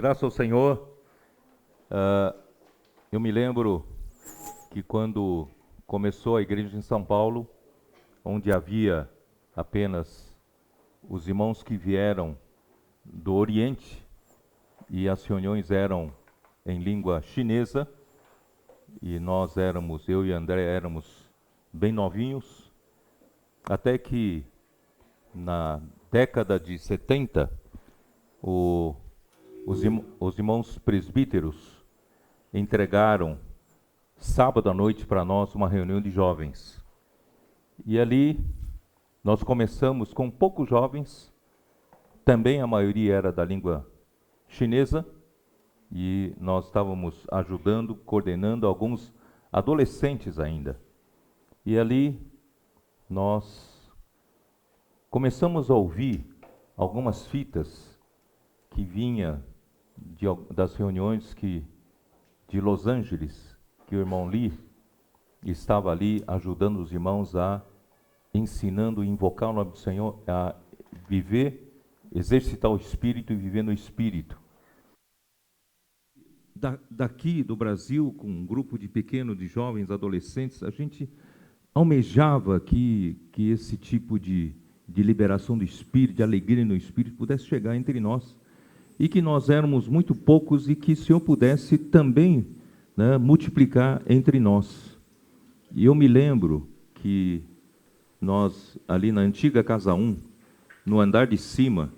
Graças ao Senhor. Eu me lembro que quando começou a igreja em São Paulo, onde havia apenas os irmãos que vieram do Oriente, e as reuniões eram em língua chinesa, e nós éramos, eu e André éramos bem novinhos, até que na década de 70, os irmãos presbíteros entregaram sábado à noite para nós uma reunião de jovens. E ali nós começamos com poucos jovens, também a maioria era da língua chinesa, e nós estávamos ajudando, coordenando alguns adolescentes ainda. E ali nós começamos a ouvir algumas fitas que vinha das reuniões de Los Angeles, que o irmão Lee estava ali ajudando os irmãos ensinando e invocar o nome do Senhor, a viver, exercitar o Espírito e viver no Espírito. Daqui do Brasil, com um grupo de jovens, adolescentes, a gente almejava que esse tipo de liberação do Espírito, de alegria no Espírito, pudesse chegar entre nós. E que nós éramos muito poucos e que o Senhor pudesse também, né, multiplicar entre nós. E eu me lembro que nós, ali na antiga Casa 1, no andar de cima,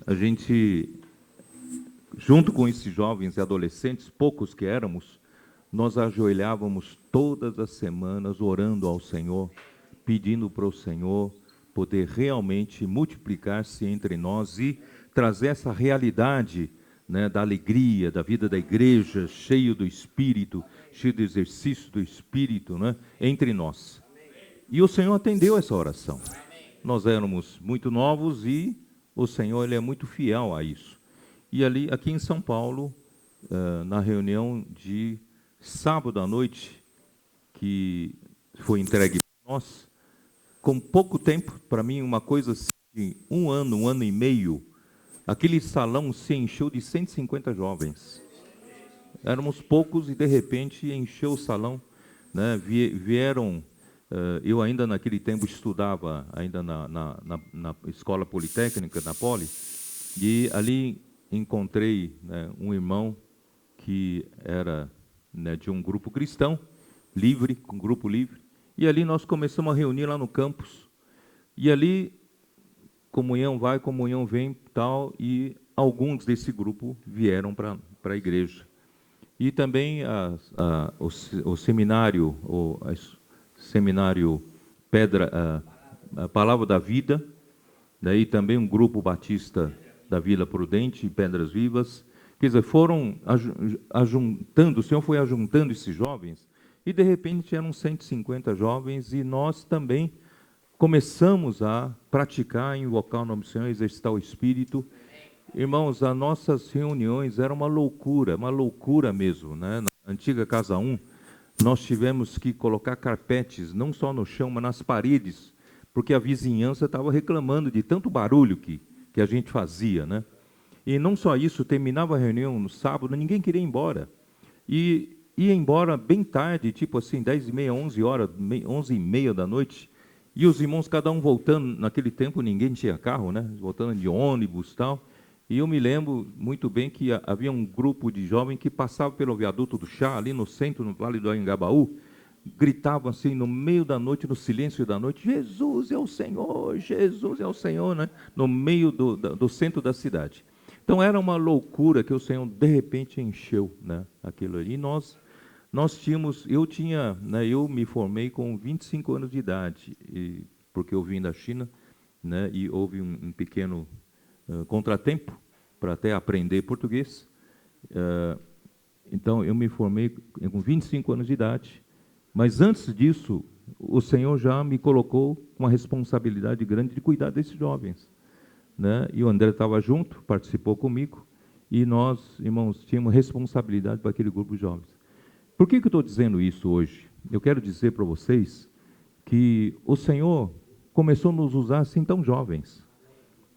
a gente, junto com esses jovens e adolescentes, poucos que éramos, nós ajoelhávamos todas as semanas orando ao Senhor, pedindo para o Senhor poder realmente multiplicar-se entre nós e trazer essa realidade, né, da alegria, da vida da igreja, cheio do Espírito, cheio do exercício do Espírito, né, entre nós. E o Senhor atendeu essa oração. Nós éramos muito novos e o Senhor, Ele é muito fiel a isso. E ali, aqui em São Paulo, na reunião de sábado à noite, que foi entregue para nós, com pouco tempo, para mim, uma coisa assim, de um ano e meio, aquele salão se encheu de 150 jovens. Éramos poucos e, de repente, encheu o salão. Né? Vieram, eu ainda naquele tempo estudava, ainda na Escola Politécnica, na Poli, e ali encontrei, né, um irmão que era, né, de um grupo cristão, livre, um grupo livre, e ali nós começamos a reunir lá no campus. E ali, comunhão vai, comunhão vem, tal, e alguns desse grupo vieram para a igreja. E também o seminário, seminário Pedra, a Palavra da Vida, daí também um grupo batista da Vila Prudente, Pedras Vivas, quer dizer, foram ajuntando, o Senhor foi ajuntando esses jovens, e de repente eram 150 jovens, e nós também começamos a praticar, invocar o nome do Senhor, exercitar o Espírito. Irmãos, as nossas reuniões eram uma loucura mesmo, né? Na antiga Casa 1, nós tivemos que colocar carpetes, não só no chão, mas nas paredes, porque a vizinhança estava reclamando de tanto barulho que a gente fazia, né? E não só isso, terminava a reunião no sábado, ninguém queria ir embora. E ia embora bem tarde, tipo assim, 10h30, 11 horas, 11h30 da noite, e os irmãos, cada um voltando, naquele tempo ninguém tinha carro, né? Voltando de ônibus e tal. E eu me lembro muito bem que havia um grupo de jovens que passava pelo viaduto do Chá, ali no centro, no Vale do Anhangabaú, gritavam assim, no meio da noite, no silêncio da noite, Jesus é o Senhor, né? No meio do centro da cidade. Então era uma loucura que o Senhor de repente encheu, né, aquilo ali. E nós tínhamos, eu me formei com 25 anos de idade, porque eu vim da China, né, e houve um pequeno contratempo para até aprender português. Então eu me formei com 25 anos de idade, mas antes disso o Senhor já me colocou com uma responsabilidade grande de cuidar desses jovens. Né? E o André estava junto, participou comigo, e nós, irmãos, tínhamos responsabilidade para aquele grupo de jovens. Por que eu estou dizendo isso hoje? Eu quero dizer para vocês que o Senhor começou a nos usar assim tão jovens.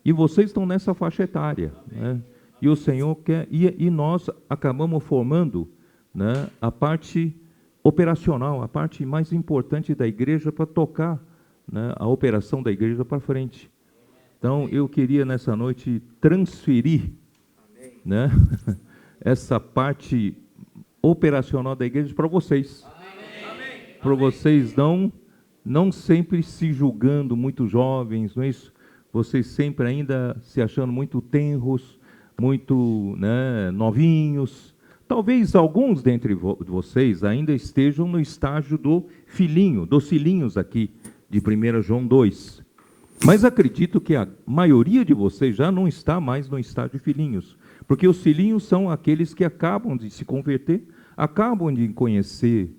E vocês estão nessa faixa etária. Né? E o Senhor quer, e nós acabamos formando, né, a parte operacional, a parte mais importante da igreja para tocar, né, a operação da igreja para frente. Então, eu queria nessa noite transferir, né, essa parte operacional da igreja para vocês. Para vocês não sempre se julgando muito jovens, não é isso? Vocês sempre ainda se achando muito tenros, muito, né, novinhos. Talvez alguns dentre vocês ainda estejam no estágio do filhinho, dos filhinhos aqui, de 1 João 2. Mas acredito que a maioria de vocês já não está mais no estágio de filhinhos. Porque os filhinhos são aqueles que acabam de se converter, acabam de conhecer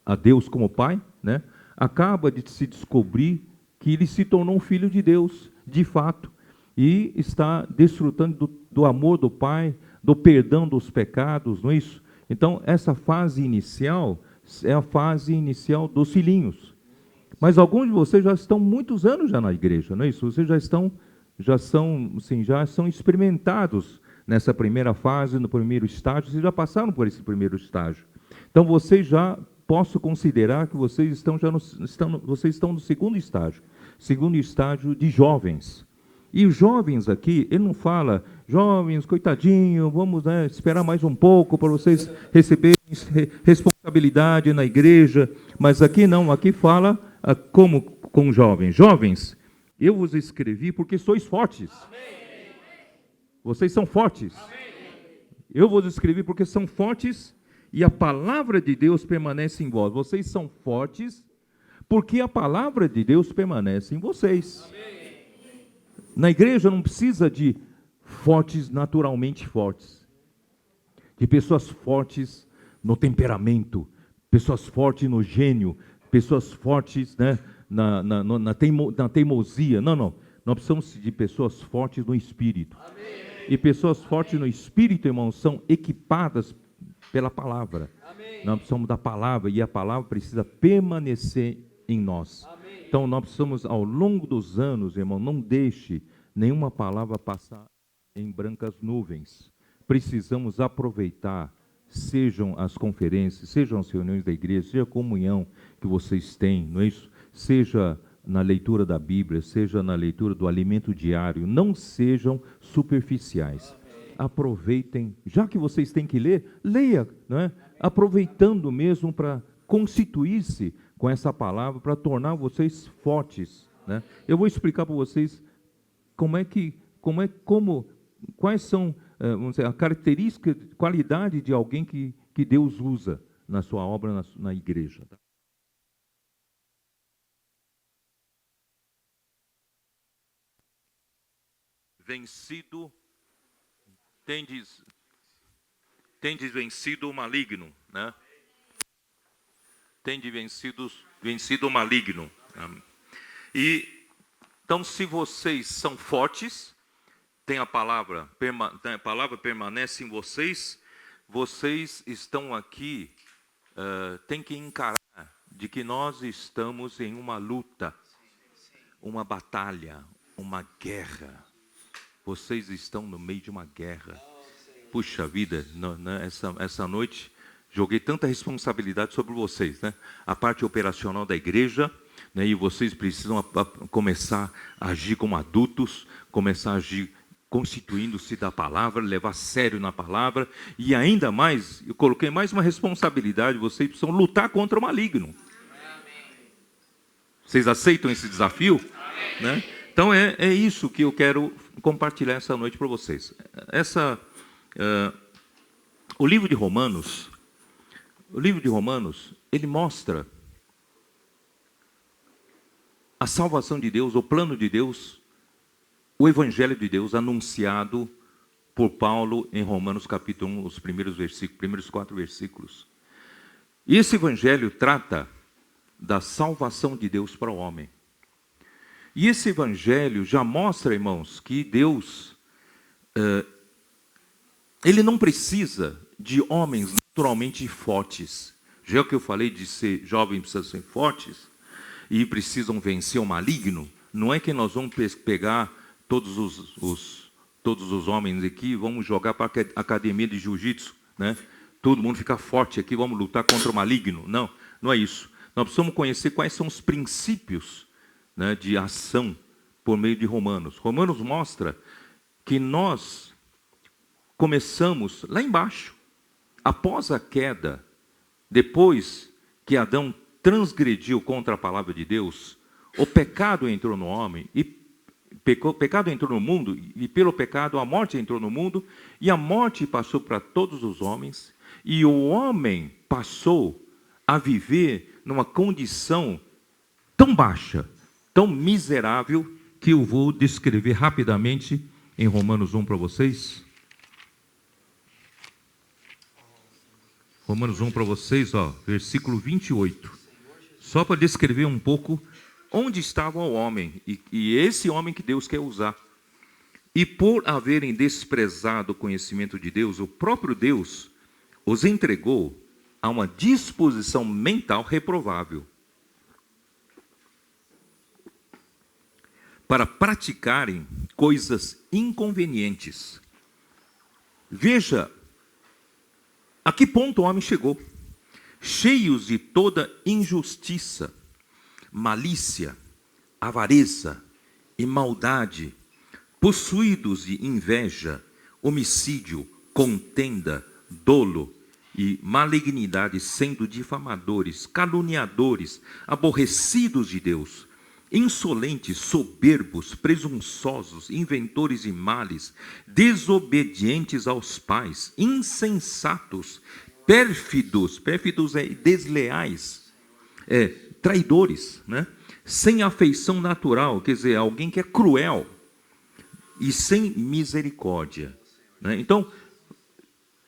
a Deus como Pai, né? Acaba de se descobrir que ele se tornou um filho de Deus, de fato, e está desfrutando do amor do Pai, do perdão dos pecados, não é isso? Então, essa fase inicial é a fase inicial dos filhinhos. Mas alguns de vocês já estão muitos anos já na igreja, não é isso? Vocês já são experimentados nessa primeira fase, no primeiro estágio, vocês já passaram por esse primeiro estágio. Então, vocês já posso considerar que vocês estão no segundo estágio de jovens. E os jovens aqui, ele não fala, jovens, coitadinho, vamos, né, esperar mais um pouco para vocês receberem responsabilidade na igreja, mas aqui não, aqui fala como com jovens. Jovens, eu vos escrevi porque sois fortes. Vocês são fortes. Eu vos escrevi porque são fortes e a palavra de Deus permanece em vós. Vocês são fortes porque a palavra de Deus permanece em vocês. Na igreja não precisa de fortes, naturalmente fortes. De pessoas fortes no temperamento, pessoas fortes no gênio, pessoas fortes, né, na teimosia. Não. Nós precisamos de pessoas fortes no espírito. E pessoas fortes no espírito, irmãos, são equipadas pela palavra. Nós precisamos da palavra e a palavra precisa permanecer em nós. Então, nós precisamos, ao longo dos anos, irmão, não deixe nenhuma palavra passar em brancas nuvens. Precisamos aproveitar, sejam as conferências, sejam as reuniões da igreja, seja a comunhão que vocês têm, não é isso? Seja na leitura da Bíblia, seja na leitura do alimento diário, não sejam superficiais. Aproveitem, já que vocês têm que ler, leia, não é? Aproveitando mesmo para constituir-se com essa palavra, para tornar vocês fortes, né? Eu vou explicar para vocês quais são, vamos dizer, a característica, qualidade de alguém que Deus usa na sua obra, na igreja. Vencido, tendes vencido o maligno, né? Tende vencido o maligno. E então, se vocês são fortes, a palavra permanece em vocês, vocês estão aqui, tem que encarar de que nós estamos em uma luta, uma batalha, uma guerra. Vocês estão no meio de uma guerra. Puxa vida, essa noite joguei tanta responsabilidade sobre vocês, né? A parte operacional da igreja, né? E vocês precisam começar a agir como adultos, começar a agir constituindo-se da palavra, levar a sério na palavra, e ainda mais, eu coloquei mais uma responsabilidade, vocês precisam lutar contra o maligno. Vocês aceitam esse desafio? Né? Então é isso que eu quero compartilhar essa noite para vocês. O livro de Romanos, ele mostra a salvação de Deus, o plano de Deus, o evangelho de Deus anunciado por Paulo em Romanos capítulo 1, os primeiros 4 versículos. E esse evangelho trata da salvação de Deus para o homem. E esse evangelho já mostra, irmãos, que Deus, ele não precisa de homens naturalmente fortes. Já que eu falei de ser jovens precisam ser fortes e precisam vencer o maligno, não é que nós vamos pegar todos todos os homens aqui, vamos jogar para a academia de jiu-jitsu, né? Todo mundo fica forte aqui, vamos lutar contra o maligno. Não, não é isso. Nós precisamos conhecer quais são os princípios, né, de ação por meio de Romanos. Romanos mostra que nós começamos lá embaixo, após a queda, depois que Adão transgrediu contra a palavra de Deus, o pecado entrou no homem, e o pecado entrou no mundo, e pelo pecado a morte entrou no mundo, e a morte passou para todos os homens, e o homem passou a viver numa condição tão baixa, tão miserável, que eu vou descrever rapidamente em Romanos 1 para vocês. Romanos 1 para vocês, ó, versículo 28. Só para descrever um pouco onde estava o homem, e esse homem que Deus quer usar. E por haverem desprezado o conhecimento de Deus, o próprio Deus os entregou a uma disposição mental reprovável, para praticarem coisas inconvenientes. Veja a que ponto o homem chegou. Cheios de toda injustiça, malícia, avareza e maldade, possuídos de inveja, homicídio, contenda, dolo e malignidade, sendo difamadores, caluniadores, aborrecidos de Deus, insolentes, soberbos, presunçosos, inventores de males, desobedientes aos pais, insensatos, pérfidos desleais, traidores, né? Sem afeição natural, quer dizer, alguém que é cruel e sem misericórdia, né? Então,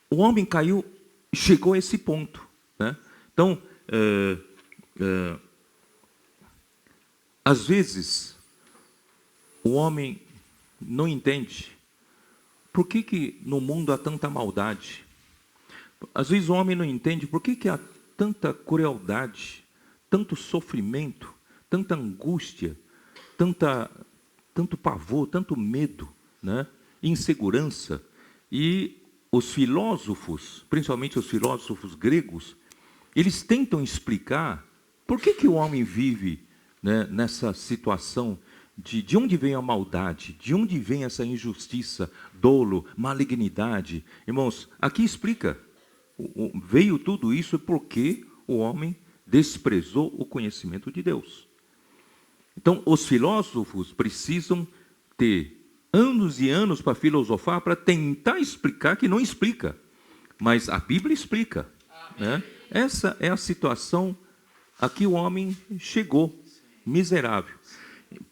o homem caiu, chegou a esse ponto, né? Então, às vezes, o homem não entende por que no mundo há tanta maldade. Às vezes o homem não entende por que há tanta crueldade, tanto sofrimento, tanta angústia, tanto pavor, tanto medo, né? Insegurança. E os filósofos, principalmente os filósofos gregos, eles tentam explicar por que o homem vive, né, nessa situação de onde vem a maldade, de onde vem essa injustiça, dolo, malignidade. Irmãos, aqui explica, veio tudo isso porque o homem desprezou o conhecimento de Deus. Então, os filósofos precisam ter anos e anos para filosofar, para tentar explicar que não explica. Mas a Bíblia explica, né? Essa é a situação a que o homem chegou, miserável.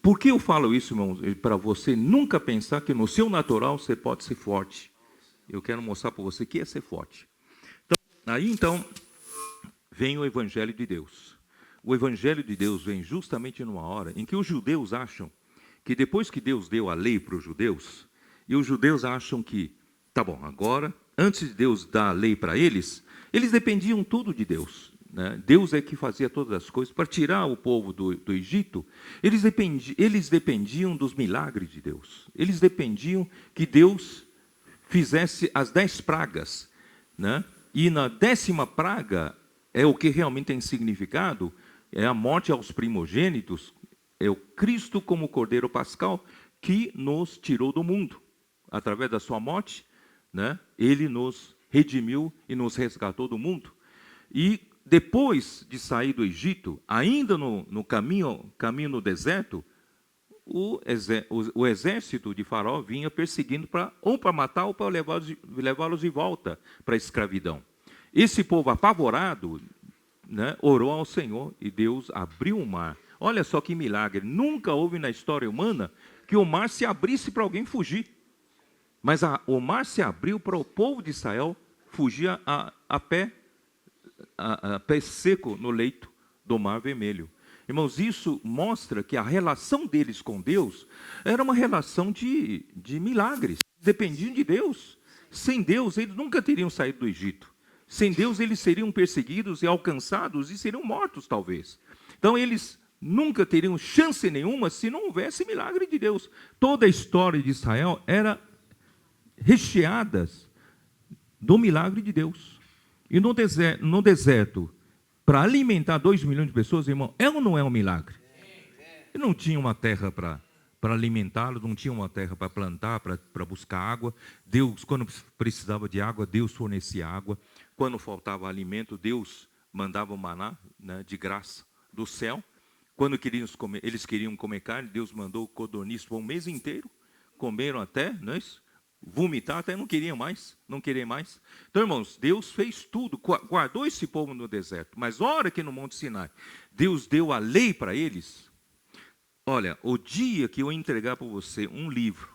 Por que eu falo isso, irmãos? Para você nunca pensar que no seu natural você pode ser forte. Eu quero mostrar para você que é ser forte. Então, vem o Evangelho de Deus. O Evangelho de Deus vem justamente numa hora em que os judeus acham que depois que Deus deu a lei para os judeus, e os judeus acham que, tá bom, agora, antes de Deus dar a lei para eles dependiam tudo de Deus, né? Deus é que fazia todas as coisas. Para tirar o povo do Egito, eles dependiam dos milagres de Deus. Eles dependiam que Deus fizesse as 10 pragas, né? E na 10ª praga, é o que realmente tem significado, é a morte aos primogênitos, é o Cristo como Cordeiro Pascal que nos tirou do mundo. Através da sua morte, né, ele nos redimiu e nos resgatou do mundo. E depois de sair do Egito, ainda no caminho no deserto, o exército de Faraó vinha perseguindo ou para matar ou para levá-los de volta para a escravidão. Esse povo apavorado, né, orou ao Senhor e Deus abriu o mar. Olha só que milagre, nunca houve na história humana que o mar se abrisse para alguém fugir. Mas o mar se abriu para o povo de Israel fugir a pé seco no leito do Mar Vermelho. Irmãos, isso mostra que a relação deles com Deus era uma relação de milagres. Dependiam de Deus. Sem Deus, eles nunca teriam saído do Egito. Sem Deus, eles seriam perseguidos e alcançados e seriam mortos, talvez. Então, eles nunca teriam chance nenhuma se não houvesse milagre de Deus. Toda a história de Israel era recheadas do milagre de Deus. E no deserto, para alimentar 2 milhões de pessoas, irmão, é ou não é um milagre? Ele não tinha uma terra para alimentá-los, não tinha uma terra para plantar, para buscar água. Deus, quando precisava de água, Deus fornecia água. Quando faltava alimento, Deus mandava o maná, né, de graça do céu. Quando eles queriam comer carne, Deus mandou codorniz por um mês inteiro. Comeram até, não é isso? Vomitar, até não queriam mais, não queriam mais. Então, irmãos, Deus fez tudo, guardou esse povo no deserto. Mas a hora que no Monte Sinai, Deus deu a lei para eles. Olha, o dia que eu entregar para você um livro,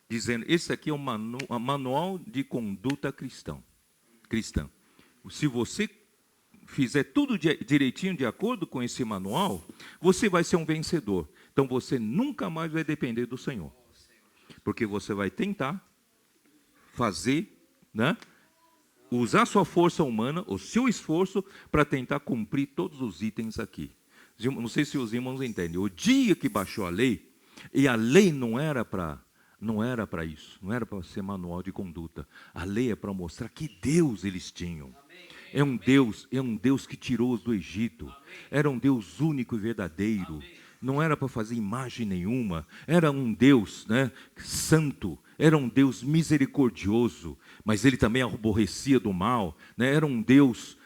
dizendo, esse aqui é um manual de conduta cristã. Se você fizer tudo direitinho, de acordo com esse manual, você vai ser um vencedor. Então, você nunca mais vai depender do Senhor. Porque você vai tentar fazer, né, usar sua força humana, o seu esforço, para tentar cumprir todos os itens aqui. Não sei se os irmãos entendem. O dia que baixou a lei, e a lei não era para isso, não era para ser manual de conduta. A lei é para mostrar que Deus eles tinham. É um Deus que tirou-os do Egito. Era um Deus único e verdadeiro. Não era para fazer imagem nenhuma. Era um Deus, né, santo. Era um Deus misericordioso. Mas ele também aborrecia do mal. Né? Era um Deus...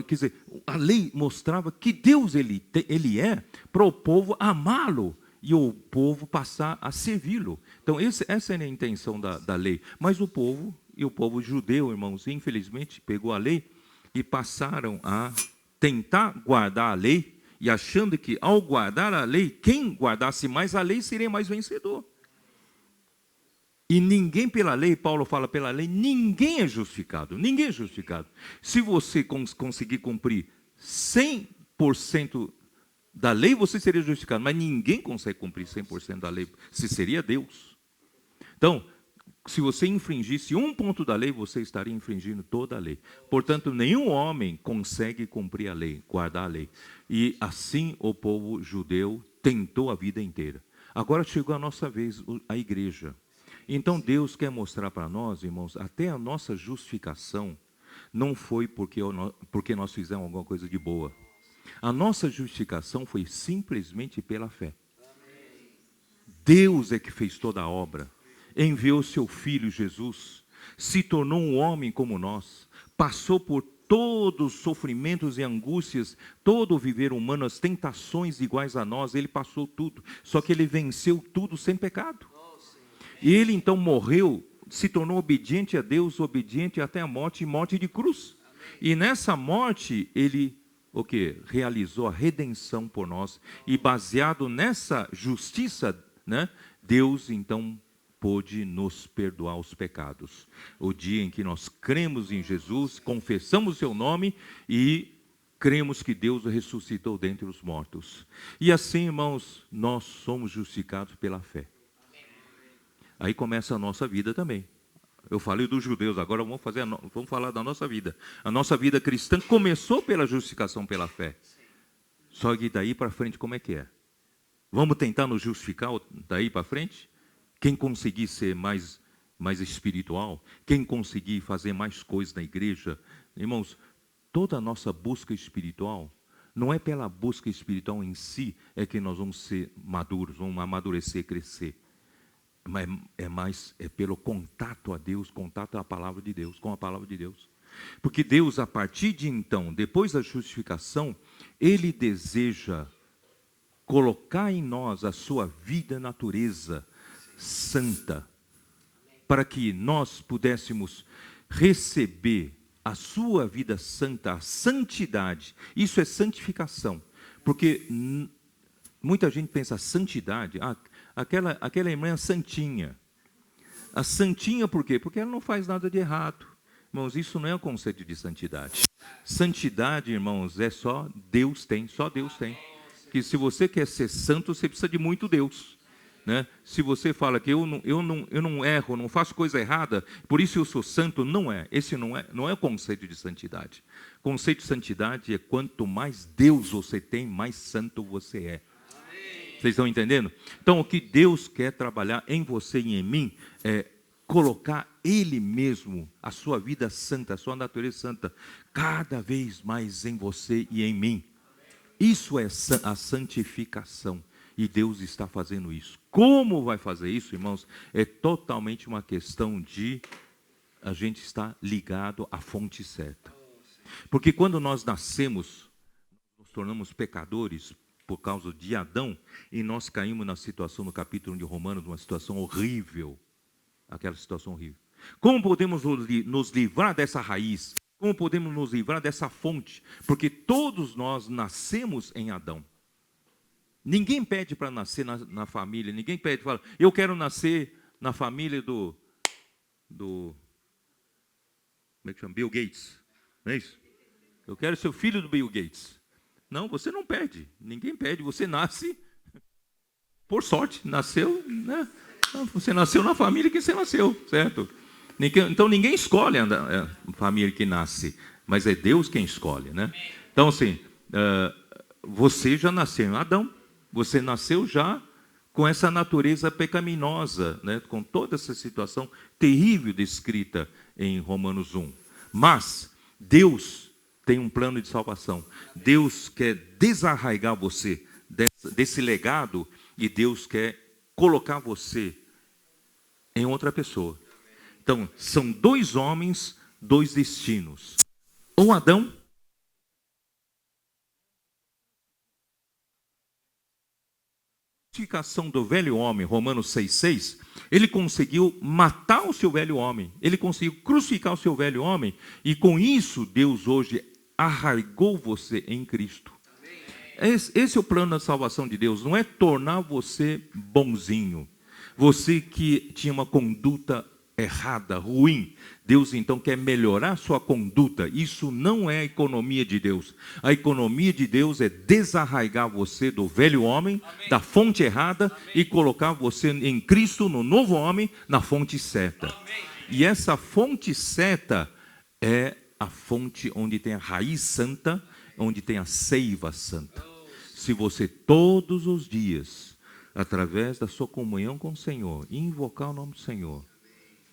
Quer dizer, a lei mostrava que Deus ele é para o povo amá-lo e o povo passar a servi-lo. Então, essa é a intenção da lei. Mas o povo judeu, irmãos, infelizmente, pegou a lei e passaram a tentar guardar a lei e achando que, ao guardar a lei, quem guardasse mais a lei seria mais vencedor. E ninguém pela lei, Paulo fala pela lei, ninguém é justificado. Ninguém é justificado. Se você conseguir cumprir 100% da lei, você seria justificado. Mas ninguém consegue cumprir 100% da lei. Se seria Deus. Então, se você infringisse um ponto da lei, você estaria infringindo toda a lei. Portanto, nenhum homem consegue cumprir a lei, guardar a lei. E assim o povo judeu tentou a vida inteira. Agora chegou a nossa vez, a igreja. Então Deus quer mostrar para nós, irmãos, até a nossa justificação não foi porque nós fizemos alguma coisa de boa. A nossa justificação foi simplesmente pela fé. Deus é que fez toda a obra. Enviou seu Filho Jesus, se tornou um homem como nós, passou por todos os sofrimentos e angústias, todo o viver humano, as tentações iguais a nós, ele passou tudo. Só que ele venceu tudo sem pecado. E ele então morreu, se tornou obediente a Deus, obediente até a morte, e morte de cruz. E nessa morte, ele, o quê? Realizou a redenção por nós. E baseado nessa justiça, né, Deus então pôde nos perdoar os pecados. O dia em que nós cremos em Jesus, confessamos o seu nome e cremos que Deus o ressuscitou dentre os mortos. E assim, irmãos, nós somos justificados pela fé. Aí começa a nossa vida também. Eu falei dos judeus, agora vamos falar da nossa vida. A nossa vida cristã começou pela justificação pela fé. Só que daí para frente, como é que é? Vamos tentar nos justificar daí para frente? Quem conseguir ser mais espiritual, quem conseguir fazer mais coisas na igreja, irmãos, toda a nossa busca espiritual, não é pela busca espiritual em si, é que nós vamos ser maduros, vamos amadurecer, crescer. Mas é pelo contato a Deus, contato à palavra de Deus, com a palavra de Deus. Porque Deus, a partir de então, depois da justificação, Ele deseja colocar em nós a sua vida natureza santa, para que nós pudéssemos receber a sua vida santa, a santidade. Isso é santificação. Porque muita gente pensa santidade, aquela irmã é santinha. A santinha por quê? Porque ela não faz nada de errado. Irmãos, isso não é o conceito de santidade. Santidade, irmãos, é só Deus tem. Que se você quer ser santo, você precisa de muito Deus. Né? Se você fala que eu não erro, não faço coisa errada, por isso eu sou santo, não é. Esse não é o conceito de santidade. O conceito de santidade é quanto mais Deus você tem, mais santo você é. Vocês estão entendendo? Então, o que Deus quer trabalhar em você e em mim é colocar Ele mesmo, a sua vida santa, a sua natureza santa, cada vez mais em você e em mim. Isso é a santificação. E Deus está fazendo isso. Como vai fazer isso, irmãos? É totalmente uma questão de a gente estar ligado à fonte certa. Porque quando nós nascemos, nos tornamos pecadores por causa de Adão, e nós caímos na situação, no capítulo de Romanos, uma situação horrível. Aquela situação horrível. Como podemos nos livrar dessa raiz? Como podemos nos livrar dessa fonte? Porque todos nós nascemos em Adão. Ninguém pede para nascer na família, ninguém pede, fala, eu quero nascer na família do como é que chama? Bill Gates, não é isso? Eu quero ser o filho do Bill Gates. Não, você não pede, ninguém pede, você nasce por sorte, nasceu, né? Você nasceu na família que você nasceu, certo? Então ninguém escolhe a família que nasce, mas é Deus quem escolhe, né? Então assim, você já nasceu em Adão, você nasceu já com essa natureza pecaminosa, né? Com toda essa situação terrível descrita em Romanos 1. Mas Deus tem um plano de salvação. Deus quer desarraigar você desse legado e Deus quer colocar você em outra pessoa. Então, são dois homens, dois destinos. Ou Adão, a crucificação do velho homem, Romanos 6,6, ele conseguiu matar o seu velho homem, ele conseguiu crucificar o seu velho homem, e com isso Deus hoje arraigou você em Cristo. Esse é o plano da salvação de Deus, não é tornar você bonzinho, você que tinha uma conduta errada, ruim. Deus então quer melhorar sua conduta. Isso não é a economia de Deus. A economia de Deus é desarraigar você do velho homem, amém, da fonte errada, amém, e colocar você em Cristo, no novo homem, na fonte certa. Amém. E essa fonte certa é a fonte onde tem a raiz santa, onde tem a seiva santa. Se você todos os dias, através da sua comunhão com o Senhor, invocar o nome do Senhor,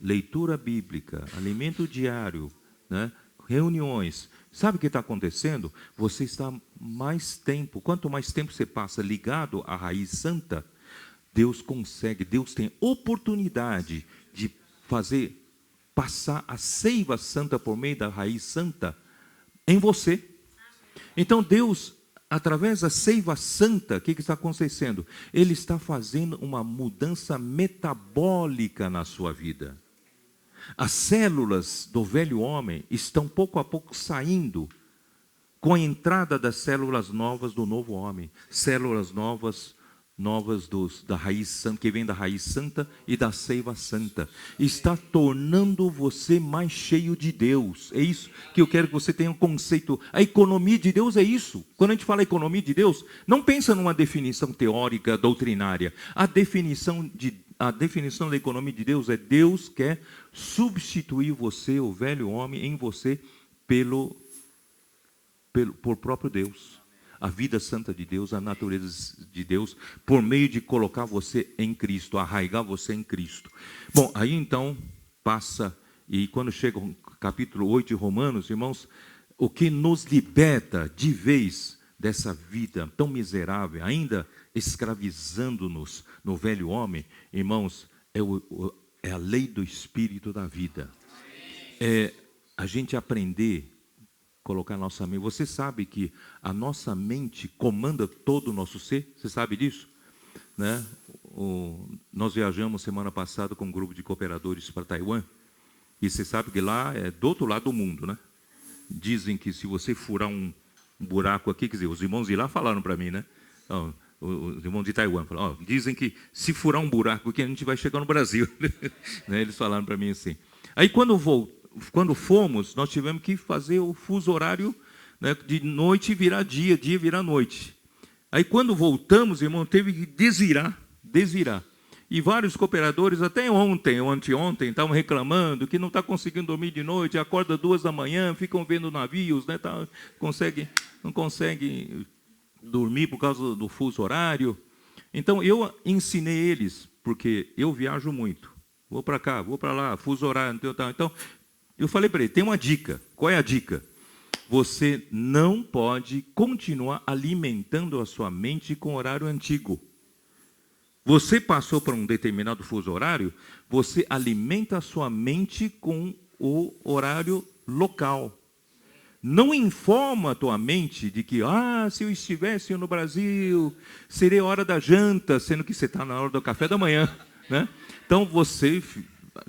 leitura bíblica, alimento diário, né? Reuniões, sabe o que está acontecendo? Você está mais tempo, quanto mais tempo você passa ligado à raiz santa, Deus consegue, Deus tem oportunidade de fazer passar a seiva santa por meio da raiz santa em você. Então Deus, através da seiva santa, o que está acontecendo? Ele está fazendo uma mudança metabólica na sua vida. As células do velho homem estão pouco a pouco saindo com a entrada das células novas do novo homem. Células novas da raiz santa, que vem da raiz santa e da seiva santa. Está tornando você mais cheio de Deus. É isso que eu quero que você tenha um conceito. A economia de Deus é isso. Quando a gente fala economia de Deus, não pensa numa definição teórica, doutrinária. A definição da economia de Deus é Deus quer substituir você, o velho homem, em você, por próprio Deus. A vida santa de Deus, a natureza de Deus, por meio de colocar você em Cristo, arraigar você em Cristo. Bom, aí então passa, e quando chega o capítulo 8 de Romanos, irmãos, o que nos liberta de vez dessa vida tão miserável, ainda escravizando-nos no velho homem, irmãos, é a lei do Espírito da vida. É a gente aprender, colocar a nossa mente. Você sabe que a nossa mente comanda todo o nosso ser? Você sabe disso? Né? Nós viajamos semana passada com um grupo de cooperadores para Taiwan, e você sabe que lá é do outro lado do mundo, né? Dizem que se você furar um buraco aqui, quer dizer, os irmãos de lá falaram para mim, né? Os irmãos de Taiwan falaram, dizem que se furar um buraco aqui, a gente vai chegar no Brasil. Né? Eles falaram para mim assim. Aí quando fomos, nós tivemos que fazer o fuso horário, né, de noite virar dia, dia virar noite. Aí quando voltamos, irmão, teve que desvirar. E vários cooperadores, até ontem ou anteontem, estavam reclamando que não está conseguindo dormir de noite, acorda 2 da manhã, ficam vendo navios, né, não consegue dormir por causa do fuso horário. Então eu ensinei eles, porque eu viajo muito. vou para cá, vou para lá, fuso horário, não tem tal. Então, eu falei para ele, tem uma dica. Qual é a dica? Você não pode continuar alimentando a sua mente com horário antigo. Você passou para um determinado fuso horário, você alimenta a sua mente com o horário local. Não informa a tua mente de que, se eu estivesse no Brasil, seria hora da janta, sendo que você está na hora do café da manhã. Né? Então,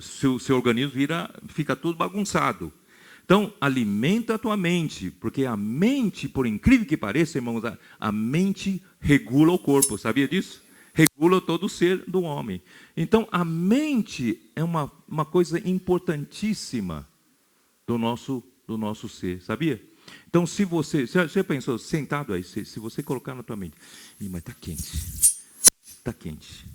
seu organismo fica tudo bagunçado. Então, alimenta a tua mente, porque a mente, por incrível que pareça, irmãos, a mente regula o corpo, sabia disso? Regula todo o ser do homem. Então, a mente é uma coisa importantíssima do nosso ser, sabia? Então, se você pensou, sentado aí, se você colocar na tua mente, mas está quente, está quente.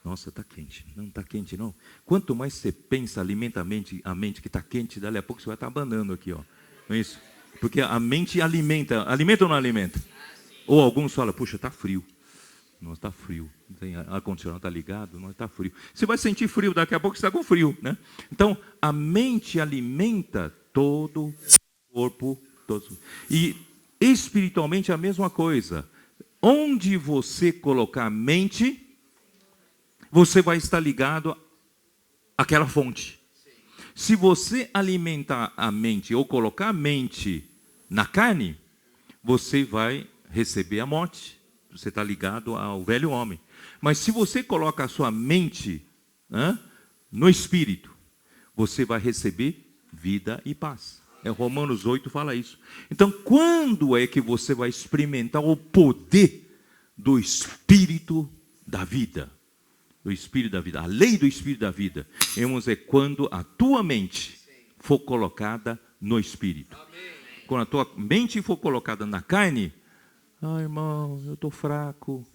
Nossa, está quente. Não está quente, não. Quanto mais você pensa, alimenta a mente que está quente, dali a pouco você vai estar abanando aqui, ó. Não é isso? Porque a mente alimenta. Alimenta ou não alimenta? Ou alguns falam, puxa, está frio. Nossa, está frio. Ar-condicionado está ligado, não está frio. Você vai sentir frio, daqui a pouco você está com frio, né? Então, a mente alimenta todo o corpo. E espiritualmente a mesma coisa. Onde você colocar a mente, você vai estar ligado àquela fonte. Se você alimentar a mente ou colocar a mente na carne, você vai receber a morte. Você está ligado ao velho homem. Mas se você coloca a sua mente no espírito, você vai receber vida e paz. Romanos 8 fala isso. Então, quando é que você vai experimentar o poder do Espírito da vida? Do Espírito da vida, a lei do Espírito da vida. Irmãos, é quando a tua mente for colocada no Espírito. Quando a tua mente for colocada na carne, irmão, eu estou fraco,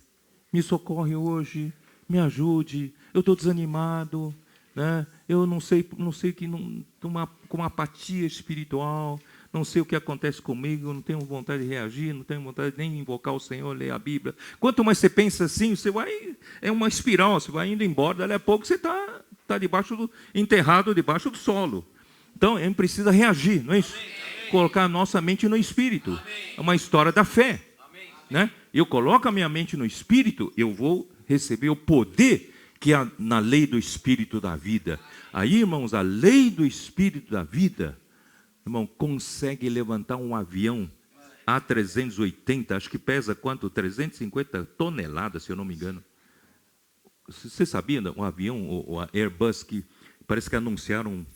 me socorre hoje, me ajude, eu estou desanimado, né? Eu não sei que com uma apatia espiritual, não sei o que acontece comigo, não tenho vontade de reagir, não tenho vontade nem de invocar o Senhor, ler a Bíblia. Quanto mais você pensa assim, é uma espiral, você vai indo embora, dali a pouco você está enterrado debaixo do solo. Então, a gente precisa reagir, não é isso? Amém. Colocar a nossa mente no Espírito. Amém. É uma história da fé. Né? Eu coloco a minha mente no Espírito, eu vou receber o poder que há na lei do Espírito da vida. Aí, irmãos, a lei do Espírito da vida, irmão, consegue levantar um avião A380, acho que pesa quanto? 350 toneladas, se eu não me engano. Você sabia, um avião, o Airbus, que parece que anunciaram...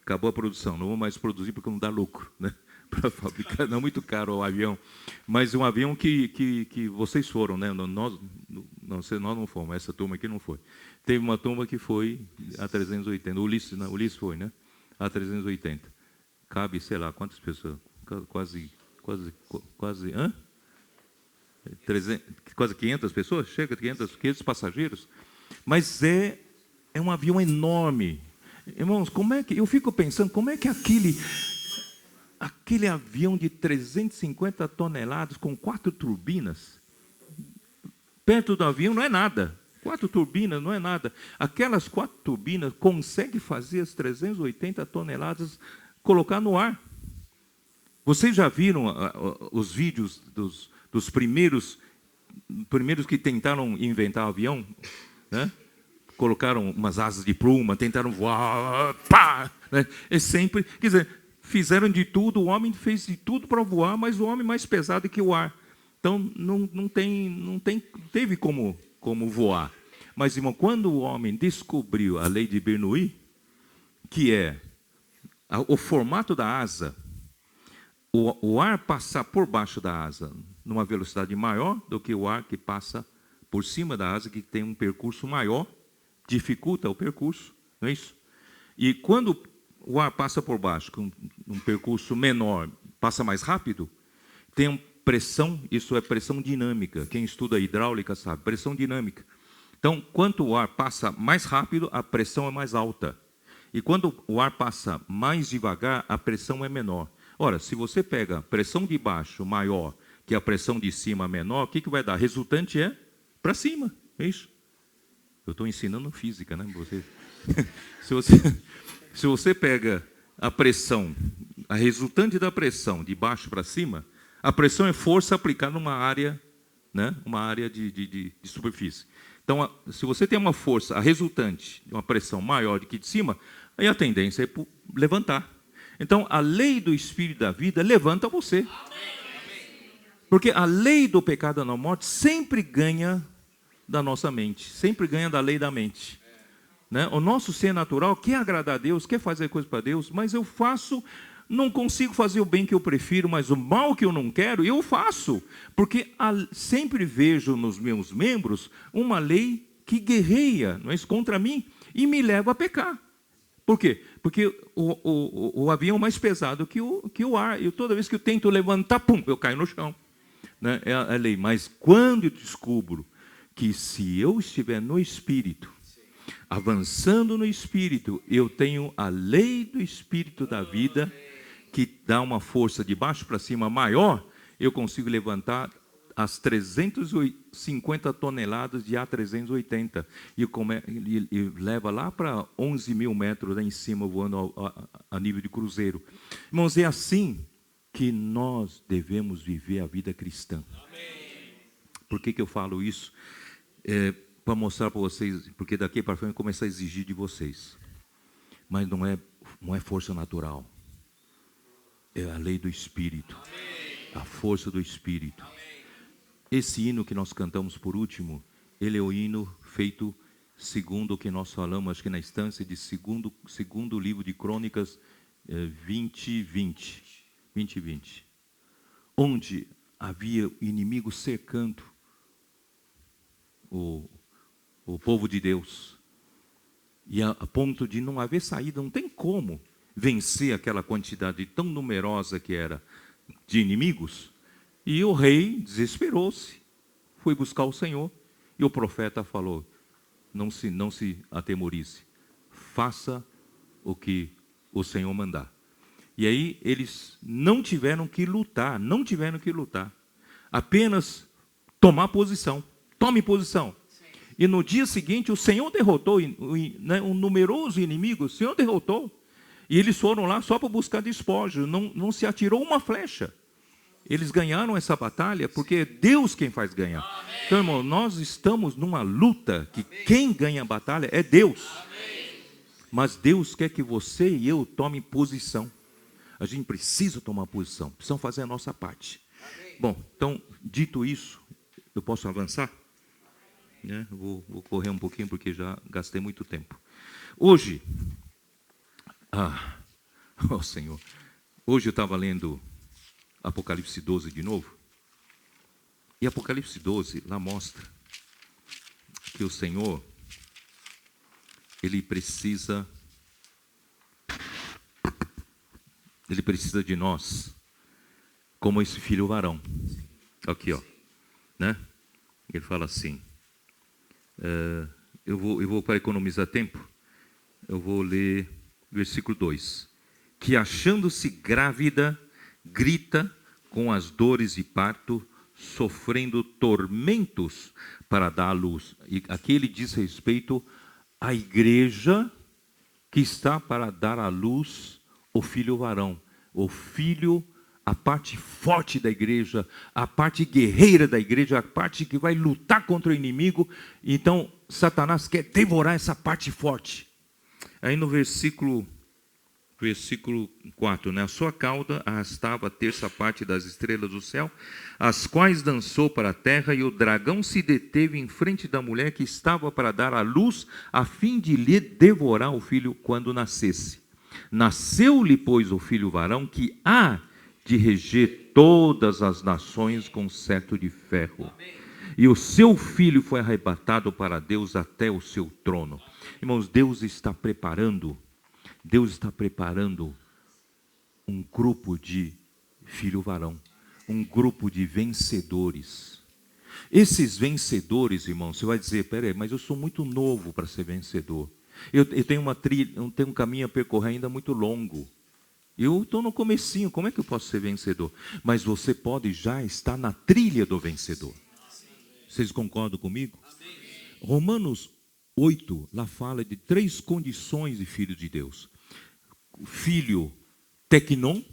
Acabou a produção, não vou mais produzir porque não dá lucro, né? Para fabricar, não muito caro o avião, mas um avião que vocês foram, né? Nós não fomos, essa turma aqui não foi. Teve uma turma que foi a 380, o Ulisses foi, né? A 380. Cabe, sei lá, quantas pessoas? Quase 500 pessoas? Chega de 500 passageiros. Mas é um avião enorme. Irmãos, eu fico pensando, como é que aquele avião de 350 toneladas com 4 turbinas, perto do avião não é nada. 4 turbinas não é nada. Aquelas 4 turbinas conseguem fazer as 380 toneladas colocar no ar. Vocês já viram os vídeos dos primeiros que tentaram inventar o avião? Né? Colocaram umas asas de pluma, tentaram voar, pá! Né? É sempre, quer dizer, fizeram de tudo, o homem fez de tudo para voar, mas o homem mais pesado que o ar. Então, não teve como voar. Mas, irmão, quando o homem descobriu a lei de Bernoulli, que é o formato da asa, o ar passar por baixo da asa numa velocidade maior do que o ar que passa por cima da asa, que tem um percurso maior, dificulta o percurso, não é isso? E quando o ar passa por baixo, com um percurso menor, passa mais rápido, tem pressão, isso é pressão dinâmica. Quem estuda hidráulica sabe, pressão dinâmica. Então, quanto o ar passa mais rápido, a pressão é mais alta. E quando o ar passa mais devagar, a pressão é menor. Ora, se você pega a pressão de baixo maior que a pressão de cima menor, o que vai dar? Resultante é para cima, é isso? Eu estou ensinando física, né? Se você pega a pressão, a resultante da pressão de baixo para cima, a pressão é força aplicada numa área, né? Uma área de superfície. Então, se você tem uma força, a resultante de uma pressão maior do que de cima, aí a tendência é levantar. Então, a lei do Espírito da vida levanta você. Porque a lei do pecado e da morte sempre ganha da nossa mente, sempre ganha da lei da mente. Né? O nosso ser natural quer agradar a Deus, quer fazer coisa para Deus, mas eu faço, não consigo fazer o bem que eu prefiro, mas o mal que eu não quero, eu faço. Porque sempre vejo nos meus membros uma lei que guerreia, não é isso, contra mim e me leva a pecar. Por quê? Porque o avião é mais pesado que o ar. E toda vez que eu tento levantar, pum, eu caio no chão. Né? É a lei. Mas quando eu descubro que se eu estiver no Espírito, avançando no Espírito, eu tenho a lei do Espírito da vida, que dá uma força de baixo para cima maior, eu consigo levantar as 350 toneladas de A380 e leva lá para 11 mil metros lá em cima, voando a nível de cruzeiro. Irmãos, é assim que nós devemos viver a vida cristã. Por que eu falo isso? Para mostrar para vocês, porque daqui para frente eu começar a exigir de vocês. Mas não é força natural. É a lei do Espírito. A força do Espírito. Esse hino que nós cantamos por último, ele é o hino feito segundo o que nós falamos, acho que na instância de segundo livro de Crônicas 20:20. Onde havia inimigo cercando o povo de Deus. E a ponto de não haver saída, não tem como vencer aquela quantidade tão numerosa que era de inimigos. E o rei desesperou-se, foi buscar o Senhor. E o profeta falou, não se atemorize, faça o que o Senhor mandar. E aí eles não tiveram que lutar, apenas tomar posição, tome posição. E no dia seguinte o Senhor derrotou um numeroso inimigo, o Senhor derrotou. E eles foram lá só para buscar despojo, não se atirou uma flecha. Eles ganharam essa batalha porque é Deus quem faz ganhar. Amém. Então, irmão, nós estamos numa luta que quem ganha a batalha é Deus. Amém. Mas Deus quer que você e eu tomem posição. A gente precisa tomar posição, precisamos fazer a nossa parte. Amém. Bom, então, dito isso, eu posso avançar? Né? Vou correr um pouquinho porque já gastei muito tempo. Hoje, Senhor, hoje eu estava lendo Apocalipse 12 de novo. E Apocalipse 12 lá mostra que o Senhor, Ele precisa de nós, como esse filho varão. Aqui, ó, né? Ele fala assim, eu vou para economizar tempo, eu vou ler versículo 2. Que achando-se grávida, grita com as dores de parto, sofrendo tormentos para dar à luz. E aqui ele diz respeito à igreja que está para dar à luz o filho varão. O filho, a parte forte da igreja, a parte guerreira da igreja, a parte que vai lutar contra o inimigo. Então, Satanás quer devorar essa parte forte. Aí no versículo 4, né? A sua cauda arrastava a terça parte das estrelas do céu, as quais dançou para a terra, e o dragão se deteve em frente da mulher que estava para dar à luz, a fim de lhe devorar o filho quando nascesse. Nasceu-lhe, pois, o filho varão, que há de reger todas as nações com cetro de ferro. E o seu filho foi arrebatado para Deus até o seu trono. Irmãos, Deus está preparando um grupo de filho varão, um grupo de vencedores. Esses vencedores, irmãos, você vai dizer, peraí, mas eu sou muito novo para ser vencedor. Eu tenho um caminho a percorrer ainda muito longo. Eu estou no comecinho, como é que eu posso ser vencedor? Mas você pode já estar na trilha do vencedor. Vocês concordam comigo? Romanos 8, lá fala de 3 condições de filho de Deus. O filho teknon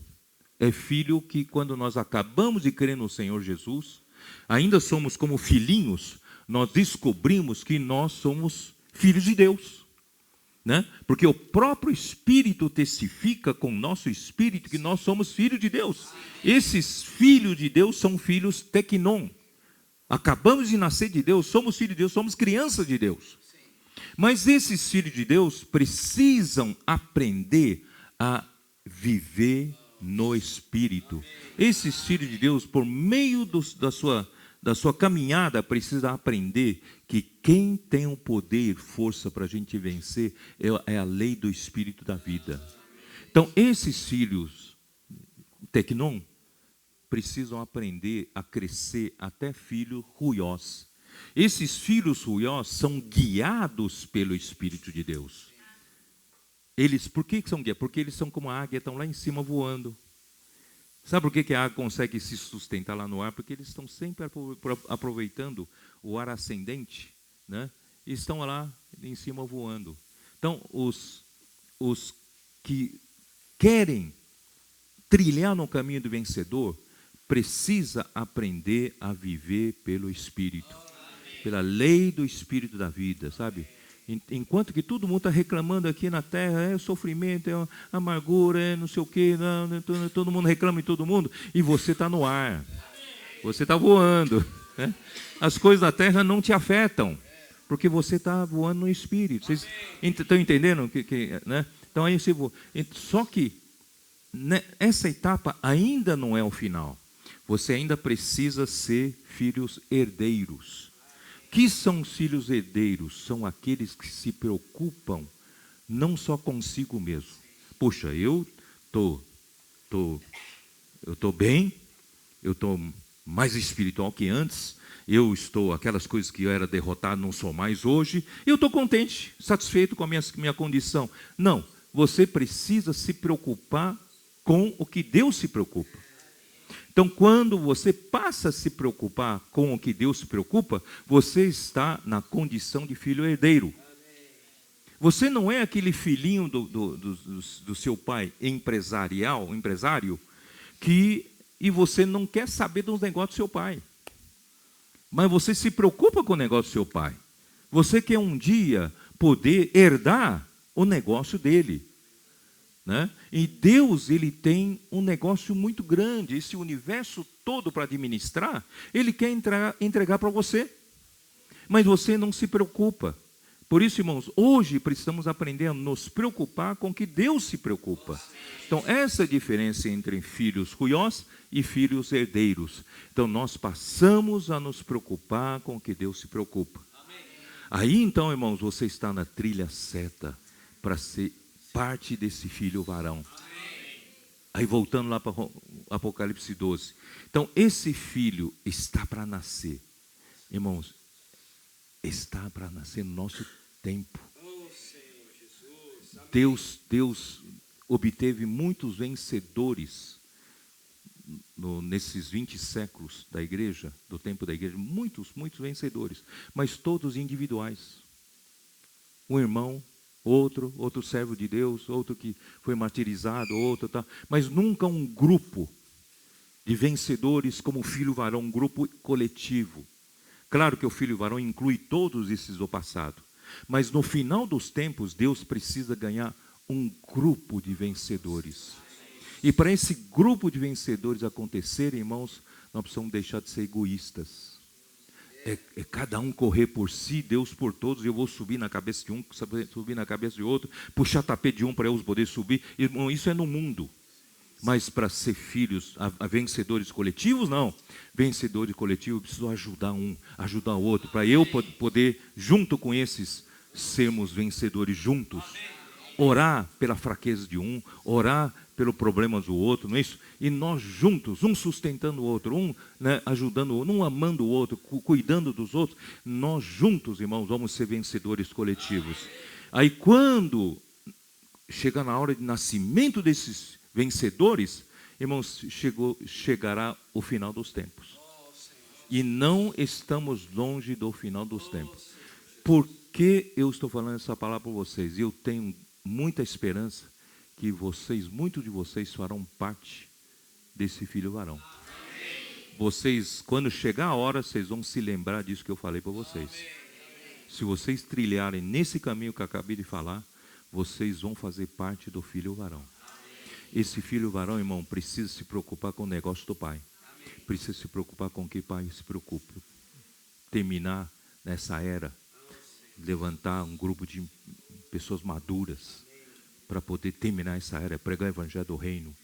é filho que, quando nós acabamos de crer no Senhor Jesus, ainda somos como filhinhos, nós descobrimos que nós somos filhos de Deus, né? Porque o próprio Espírito testifica com o nosso espírito que nós somos filhos de Deus. Esses filhos de Deus são filhos teknon. Acabamos de nascer de Deus, somos filhos de Deus, somos crianças de Deus. Mas esses filhos de Deus precisam aprender a viver no Espírito. Esses filhos de Deus, por meio da sua caminhada, precisam aprender que quem tem o poder, força para a gente vencer, é a lei do Espírito da vida. Então, esses filhos teknon precisam aprender a crescer até filhos ruiós. Esses filhos ruiós são guiados pelo Espírito de Deus. Eles, por que são guiados? Porque eles são como a águia, estão lá em cima voando. Sabe por que a águia consegue se sustentar lá no ar? Porque eles estão sempre aproveitando o ar ascendente, né? E estão lá em cima voando. Então, os que querem trilhar no caminho do vencedor, precisa aprender a viver pelo Espírito, pela lei do Espírito da vida, sabe? Enquanto que todo mundo está reclamando aqui na terra, é sofrimento, é amargura, é não sei o quê, todo mundo reclama de todo mundo, e você está no ar, você está voando, né? As coisas da terra não te afetam, porque você está voando no Espírito. Vocês estão entendendo? Né? Então, aí você voa. Só que essa etapa ainda não é o final. Você ainda precisa ser filhos herdeiros. Que são os filhos herdeiros? São aqueles que se preocupam não só consigo mesmo. Puxa, eu tô bem, eu estou mais espiritual que antes, eu estou, aquelas coisas que eu era derrotado, não sou mais hoje, eu estou contente, satisfeito com a minha condição. Não, você precisa se preocupar com o que Deus se preocupa. Então, quando você passa a se preocupar com o que Deus se preocupa, você está na condição de filho herdeiro. Você não é aquele filhinho do seu pai empresário, e você não quer saber dos negócios do seu pai. Mas você se preocupa com o negócio do seu pai. Você quer um dia poder herdar o negócio dele. Né? E Deus, ele tem um negócio muito grande, esse universo todo para administrar, ele quer entregar para você, mas você não se preocupa. Por isso, irmãos, hoje precisamos aprender a nos preocupar com o que Deus se preocupa. Então, essa é a diferença entre filhos ruiós e filhos herdeiros. Então, nós passamos a nos preocupar com o que Deus se preocupa. Aí, então, irmãos, você está na trilha certa para ser parte desse filho varão. Aí voltando lá para Apocalipse 12. Então, esse filho está para nascer. Irmãos, está para nascer no nosso tempo. Deus obteve muitos vencedores nesses 20 séculos da igreja, do tempo da igreja, muitos vencedores, mas todos individuais. Um irmão, outro servo de Deus, outro que foi martirizado, outro tal, mas nunca um grupo de vencedores como o filho varão, um grupo coletivo. Claro que o filho varão inclui todos esses do passado, mas no final dos tempos Deus precisa ganhar um grupo de vencedores. E para esse grupo de vencedores acontecer, irmãos, nós precisamos deixar de ser egoístas. É cada um correr por si, Deus por todos. Eu vou subir na cabeça de um, subir na cabeça de outro, puxar tapete de um para eu poder subir. Irmão, isso é no mundo. Mas para ser filhos, a vencedores coletivos, não. Vencedores coletivos, eu preciso ajudar um, ajudar o outro, para eu poder, junto com esses, sermos vencedores juntos. Orar pela fraqueza de um, orar pelo problema do outro, não é isso? E nós juntos, um sustentando o outro, um, né, ajudando o outro, um amando o outro, cuidando dos outros, nós juntos, irmãos, vamos ser vencedores coletivos. Aí quando chegar na hora de nascimento desses vencedores, irmãos, chegará o final dos tempos. E não estamos longe do final dos tempos. Por que eu estou falando essa palavra para vocês? Eu tenho muita esperança que vocês, muitos de vocês farão parte desse filho varão. Vocês, quando chegar a hora, vocês vão se lembrar disso que eu falei para vocês. Se vocês trilharem nesse caminho que eu acabei de falar, vocês vão fazer parte do filho varão. Esse filho varão, irmão, precisa se preocupar com o negócio do pai. Precisa se preocupar com o que o pai se preocupa. Terminar nessa era, levantar um grupo de pessoas maduras para poder terminar essa era, pregar o evangelho do reino,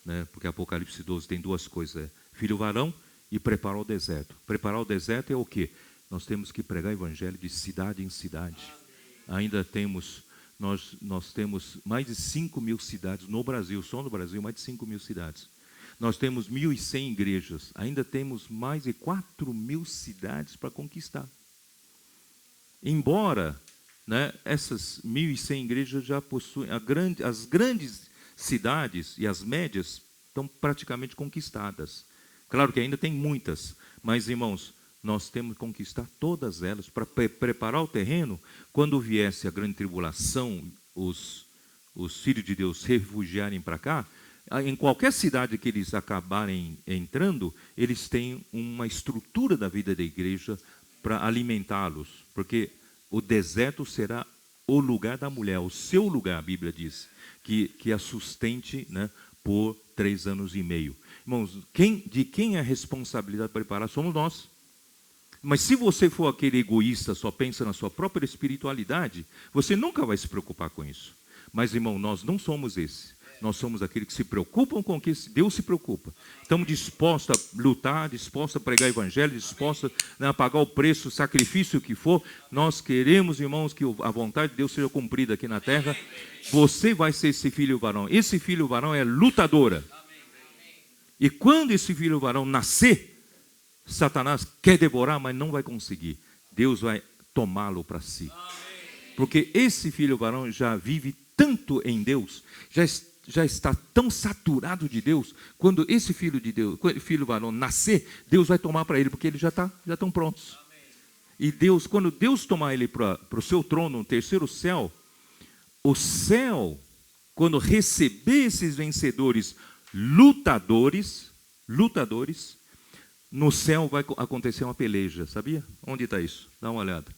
né? Porque Apocalipse 12 tem duas coisas, filho varão e preparar o deserto. Preparar o deserto é o quê? Nós temos que pregar o evangelho de cidade em cidade. Ainda temos, nós temos mais de 5.000 cidades no Brasil, só no Brasil, mais de 5.000 cidades. Nós temos 1.100 igrejas, ainda temos mais de 4.000 cidades para conquistar. Embora, né, essas 1.100 igrejas já possuem, as grandes cidades e as médias estão praticamente conquistadas. Claro que ainda tem muitas, mas, irmãos, nós temos que conquistar todas elas para preparar o terreno. Quando viesse a grande tribulação, os filhos de Deus se refugiarem para cá, em qualquer cidade que eles acabarem entrando, eles têm uma estrutura da vida da igreja para alimentá-los, porque o deserto será o lugar da mulher, o seu lugar, a Bíblia diz, que a sustente, né, por 3 anos e meio. Irmãos, de quem é a responsabilidade de preparar? Somos nós. Mas se você for aquele egoísta, só pensa na sua própria espiritualidade, você nunca vai se preocupar com isso. Mas, irmão, nós não somos esse. Nós somos aqueles que se preocupam com o que Deus se preocupa. Estamos dispostos a lutar, dispostos a pregar o evangelho, dispostos a pagar o preço, o sacrifício que for. Nós queremos, irmãos, que a vontade de Deus seja cumprida aqui na terra. Você vai ser esse filho varão. Esse filho varão é lutadora. E quando esse filho varão nascer, Satanás quer devorar, mas não vai conseguir. Deus vai tomá-lo para si. Porque esse filho varão já vive tanto em Deus, já está tão saturado de Deus. Quando esse filho de Deus, filho varão nascer, Deus vai tomar para ele, porque eles já estão prontos. E Deus, quando Deus tomar ele para o seu trono, no terceiro céu, o céu, quando receber esses vencedores lutadores, no céu vai acontecer uma peleja, sabia? Onde está isso? Dá uma olhada.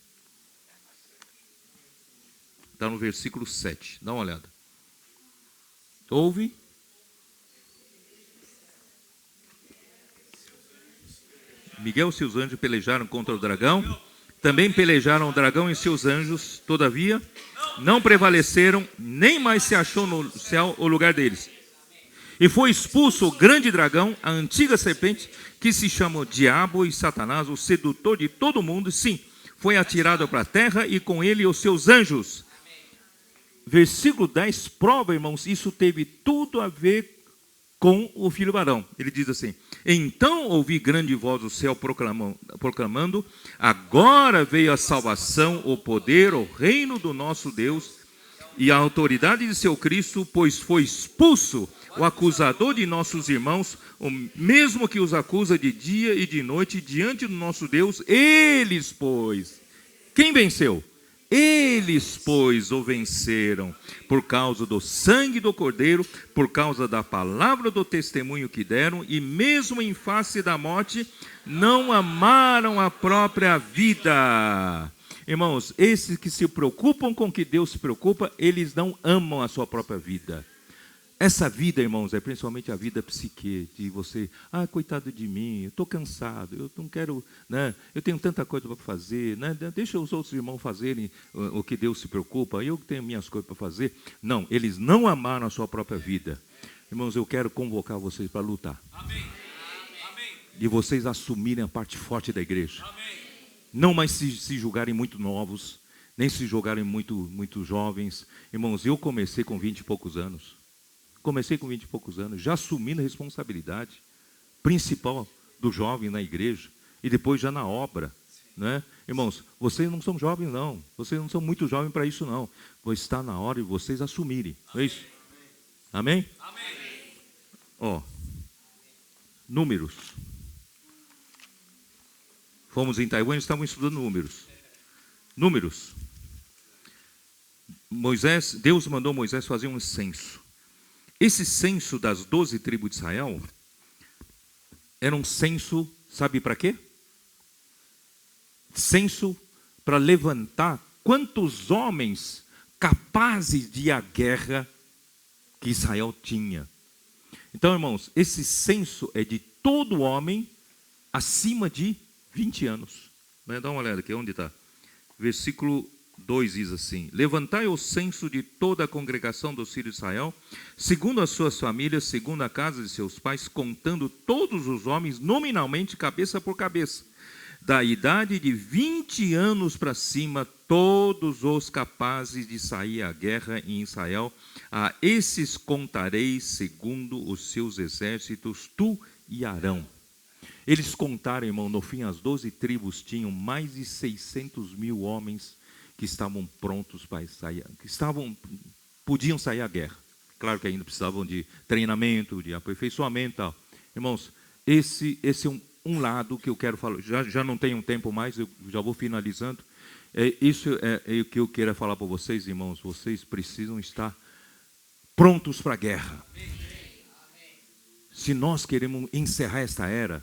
Está no versículo 7, dá uma olhada. Ouve. Miguel e seus anjos pelejaram contra o dragão. Também pelejaram o dragão e seus anjos. Todavia, não prevaleceram, nem mais se achou no céu o lugar deles. E foi expulso o grande dragão, a antiga serpente, que se chama Diabo e Satanás, o sedutor de todo mundo. Sim, foi atirado para a terra e com ele os seus anjos. Versículo 10 prova, irmãos, isso teve tudo a ver com o filho varão. Ele diz assim: então ouvi grande voz do céu proclamando: agora veio a salvação, o poder, o reino do nosso Deus e a autoridade de seu Cristo, pois foi expulso o acusador de nossos irmãos, o mesmo que os acusa de dia e de noite diante do nosso Deus. Eles, pois, quem venceu? Eles, pois, o venceram por causa do sangue do Cordeiro, por causa da palavra do testemunho que deram, e mesmo em face da morte, não amaram a própria vida. Irmãos, esses que se preocupam com o que Deus se preocupa, eles não amam a sua própria vida. Essa vida, irmãos, é principalmente a vida psique, de você, coitado de mim, eu estou cansado, eu não quero, né, eu tenho tanta coisa para fazer, né, deixa os outros irmãos fazerem o que Deus se preocupa, eu tenho minhas coisas para fazer. Não, eles não amaram a sua própria vida. Irmãos, eu quero convocar vocês para lutar. Amém. E vocês assumirem a parte forte da igreja. Amém. Não mais se julgarem muito novos, nem se julgarem muito jovens. Irmãos, eu comecei com 20 e poucos anos. Já assumindo a responsabilidade principal do jovem na igreja e depois já na obra, né? Irmãos, vocês não são jovens não, vocês não são muito jovens para isso não, pois está na hora de vocês assumirem, não é isso? Amém? Ó, números. Fomos em Taiwan e estávamos estudando números. Deus mandou Moisés fazer um censo. Esse censo das 12 tribos de Israel era um censo, sabe para quê? Censo para levantar quantos homens capazes de ir à guerra que Israel tinha. Então, irmãos, esse censo é de todo homem acima de 20 anos. Dá uma olhada aqui, onde está? Versículo 2 diz assim: levantai o censo de toda a congregação dos filhos de Israel, segundo as suas famílias, segundo a casa de seus pais, contando todos os homens, nominalmente, cabeça por cabeça, da idade de 20 anos para cima, todos os capazes de sair à guerra em Israel, a esses contarei segundo os seus exércitos, tu e Arão. Eles contaram, irmão, no fim as 12 tribos tinham mais de 600 mil homens que estavam prontos para sair, podiam sair à guerra. Claro que ainda precisavam de treinamento, de aperfeiçoamento e tal. Irmãos, esse é um lado que eu quero falar. Já não tenho tempo mais, eu já vou finalizando. Isso é o que eu quero falar para vocês, irmãos. Vocês precisam estar prontos para a guerra. Se nós queremos encerrar esta era,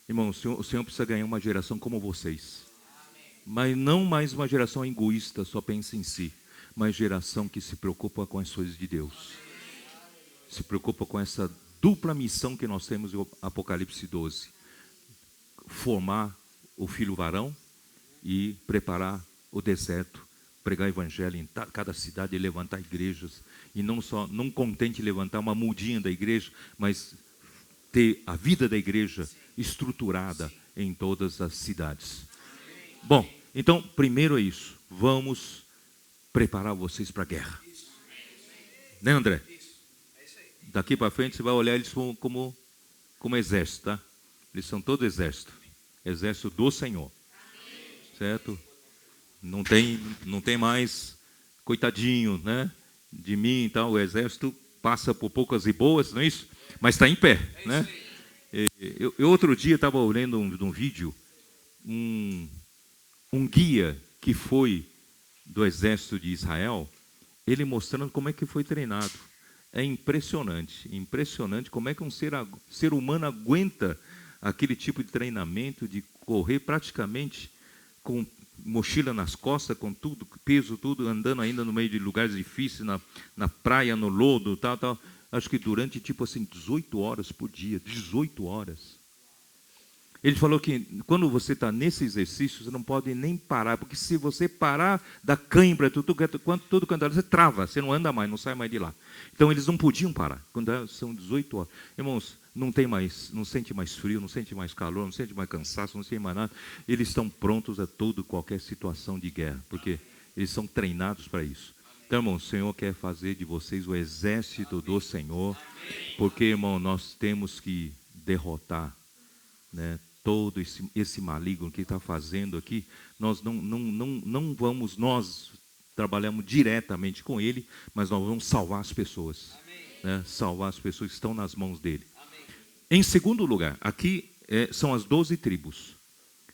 irmãos, o Senhor precisa ganhar uma geração como vocês. Mas não mais uma geração egoísta, só pensa em si. Mas geração que se preocupa com as coisas de Deus. Se preocupa com essa dupla missão que nós temos em Apocalipse 12. Formar o filho varão e preparar o deserto. Pregar o evangelho em cada cidade e levantar igrejas. E não contente levantar uma mudinha da igreja, mas ter a vida da igreja estruturada em todas as cidades. Bom, então, primeiro é isso. Vamos preparar vocês para a guerra. Né, André? Daqui para frente você vai olhar eles como exército, tá? Eles são todo exército. Exército do Senhor. Certo? Não tem mais coitadinho, né? De mim e tal. O exército passa por poucas e boas, não é isso? Mas está em pé, né? Eu outro dia estava olhando um vídeo, um guia que foi do exército de Israel, ele mostrando como é que foi treinado. É impressionante como é que um ser humano aguenta aquele tipo de treinamento, de correr praticamente com mochila nas costas, com tudo, peso, tudo, andando ainda no meio de lugares difíceis, na praia, no lodo, tal. Acho que durante, 18 horas por dia, 18 horas. Ele falou que quando você está nesse exercício, você não pode nem parar, porque se você parar da cãibra, tudo quanto você trava, você não anda mais, não sai mais de lá. Então eles não podiam parar, quando são 18 horas. Irmãos, não sente mais frio, não sente mais calor, não sente mais cansaço, não sente mais nada. Eles estão prontos a qualquer situação de guerra, porque eles são treinados para isso. Então, irmão, o Senhor quer fazer de vocês o exército do Senhor, porque, irmão, nós temos que derrotar, né, todo esse maligno que está fazendo aqui. Nós nós trabalhamos diretamente com ele, mas nós vamos salvar as pessoas, né, salvar as pessoas que estão nas mãos dele. Em segundo lugar, aqui são as 12 tribos,